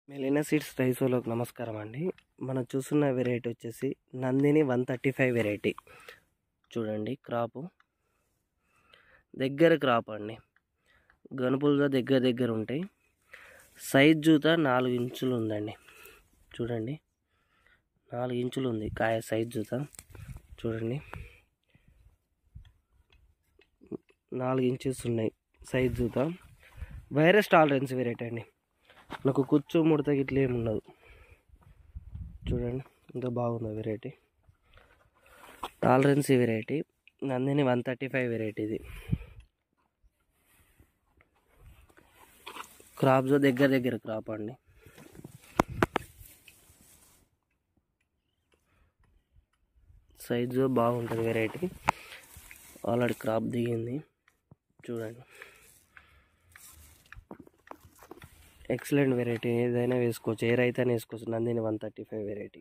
మెలినా seeds రైతులకు నమస్కారం అండి. మనం చూస్తున్న వెరైటీ వచ్చేసి నందిని 135 వెరైటీ. చూడండి క్రాపు దగ్గర క్రాప్ అండి. గనుపులుగా దగ్గర ఉంటాయి. సైజ్ జూత 4 ఇంచులు ఉందండి. చూడండి 4 ఇంచులు ఉంది కాయ సైజ్ జూత. చూడండి 4 ఇంచెస్ ఉన్నాయి సైజ్ జూత. వైరస్ టాలరెన్స్ వెరైటీ అండి. నాకు కుచ్చు ముడత గిట్ల ఏమి ఉండదు. చూడండి ఎంత బాగుందో వెరైటీ. టాలరెన్సీ వెరైటీ నందిని 135 వెరైటీ. ఇది క్రాప్స్ దగ్గర క్రాప్ అండి. సైజు బాగుంటుంది వెరైటీ. ఆల్రెడీ క్రాప్ దిగింది. చూడండి ఎక్సలెంట్ వెరైటీ. ఏదైనా వేసుకోవచ్చు, ఏ రైతైనా వేసుకోవచ్చు. నందిని 135 వెరైటీ.